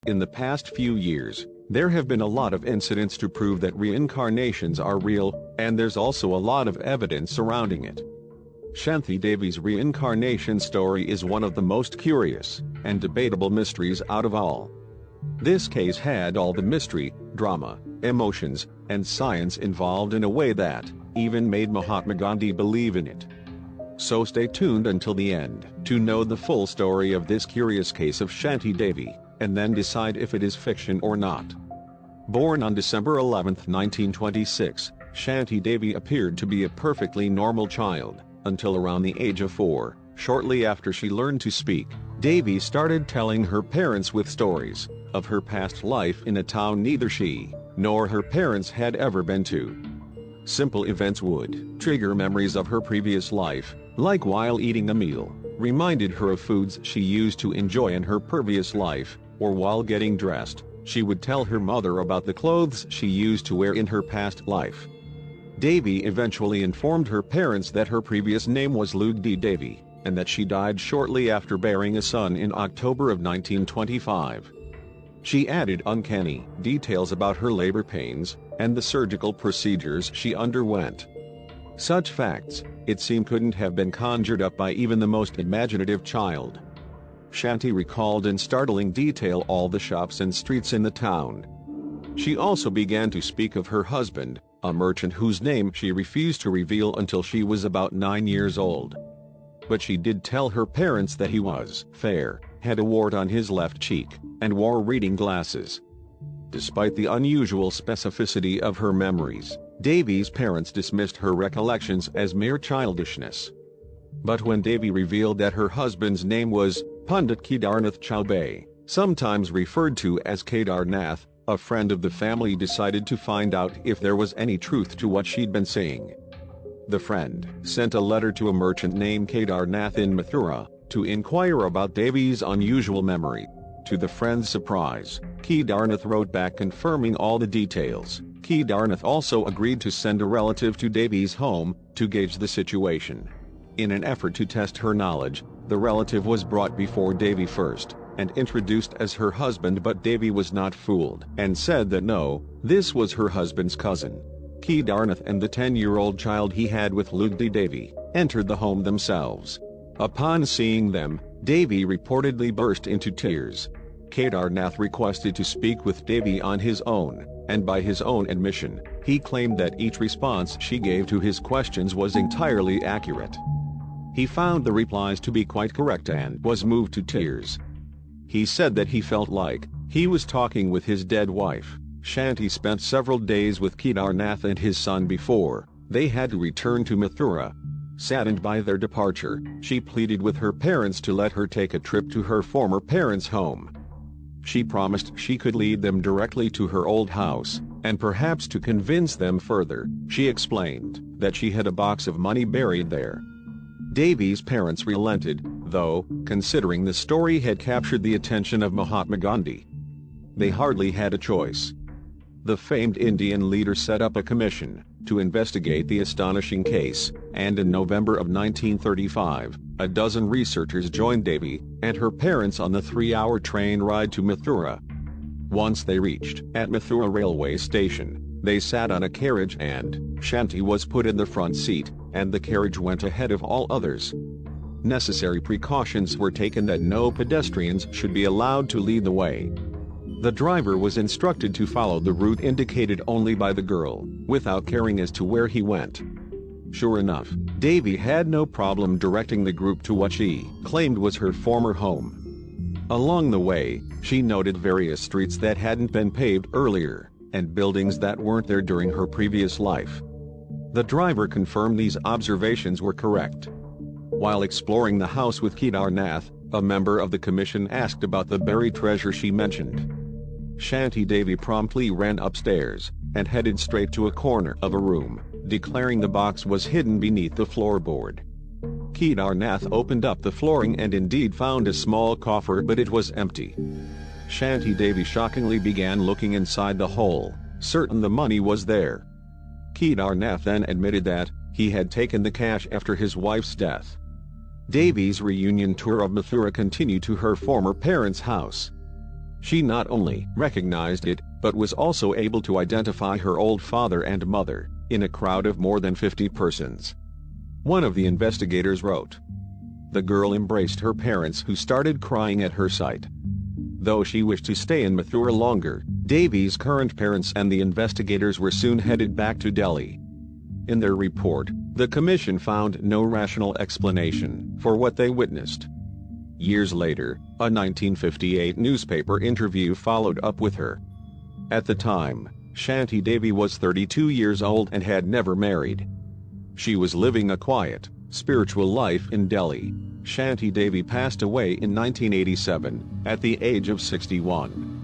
In the past few years, there have been a lot of incidents to prove that reincarnations are real, and there's also a lot of evidence surrounding it. Shanti Devi's reincarnation story is one of the most curious and debatable mysteries out of all. This case had all the mystery, drama, emotions, and science involved in a way that even made Mahatma Gandhi believe in it. So stay tuned until the end to know the full story of this curious case of Shanti Devi, and then decide if it is fiction or not. Born on December 11, 1926, Shanti Devi appeared to be a perfectly normal child until around the age of 4. Shortly after she learned to speak, Devi started telling her parents with stories of her past life in a town neither she nor her parents had ever been to. Simple events would trigger memories of her previous life, like while eating a meal, reminded her of foods she used to enjoy in her previous life, or while getting dressed, she would tell her mother about the clothes she used to wear in her past life. Devi eventually informed her parents that her previous name was Shanti Dayvi, and that she died shortly after bearing a son in October of 1925. She added uncanny details about her labor pains and the surgical procedures she underwent. Such facts, it seemed, couldn't have been conjured up by even the most imaginative child. Shanti recalled in startling detail all the shops and streets in the town. She also began to speak of her husband, a merchant whose name she refused to reveal until she was about 9 years old. But she did tell her parents that he was fair, had a wart on his left cheek, and wore reading glasses. Despite the unusual specificity of her memories, Devi's parents dismissed her recollections as mere childishness. But when Devi revealed that her husband's name was Pandit Kedarnath Chaubey, sometimes referred to as Kedarnath, a friend of the family decided to find out if there was any truth to what she'd been saying. The friend sent a letter to a merchant named Kedarnath in Mathura to inquire about Devi's unusual memory. To the friend's surprise, Kedarnath wrote back confirming all the details. Kedarnath also agreed to send a relative to Devi's home to gauge the situation. In an effort to test her knowledge, the relative was brought before Devi first and introduced as her husband, but Devi was not fooled and said that no, this was her husband's cousin. Kedarnath and the 10-year-old child he had with Shanti Devi entered the home themselves. Upon seeing them, Devi reportedly burst into tears. Kedarnath requested to speak with Devi on his own, and by his own admission, he claimed that each response she gave to his questions was entirely accurate. He found the replies to be quite correct and was moved to tears. He said that he felt like he was talking with his dead wife. Shanti spent several days with Kedarnath and his son before they had to return to Mathura. Saddened by their departure, she pleaded with her parents to let her take a trip to her former parents' home. She promised she could lead them directly to her old house, and perhaps to convince them further, she explained that she had a box of money buried there. Devi's parents relented, though, considering the story had captured the attention of Mahatma Gandhi. They hardly had a choice. The famed Indian leader set up a commission to investigate the astonishing case, and in November of 1935, a dozen researchers joined Devi and her parents on the 3-hour train ride to Mathura. Once they reached at Mathura railway station, they sat on a carriage and Shanti was put in the front seat, and the carriage went ahead of all others. Necessary precautions were taken that no pedestrians should be allowed to lead the way. The driver was instructed to follow the route indicated only by the girl, without caring as to where he went. Sure enough, Devi had no problem directing the group to what she claimed was her former home. Along the way, she noted various streets that hadn't been paved earlier, and buildings that weren't there during her previous life. The driver confirmed these observations were correct. While exploring the house with Kedarnath, a member of the commission asked about the buried treasure she mentioned. Shanti Devi promptly ran upstairs and headed straight to a corner of a room, declaring the box was hidden beneath the floorboard. Kedarnath opened up the flooring and indeed found a small coffer, but it was empty. Shanti Devi shockingly began looking inside the hole, certain the money was there. Kedarnath then admitted that he had taken the cash after his wife's death. Devi's reunion tour of Mathura continued to her former parents' house. She not only recognized it, but was also able to identify her old father and mother, in a crowd of more than 50 persons. One of the investigators wrote, "The girl embraced her parents, who started crying at her sight." Though she wished to stay in Mathura longer, Devi's current parents and the investigators were soon headed back to Delhi. In their report, the commission found no rational explanation for what they witnessed. Years later, a 1958 newspaper interview followed up with her. At the time, Shanti Devi was 32 years old and had never married. She was living a quiet, spiritual life in Delhi. Shanti Devi passed away in 1987, at the age of 61.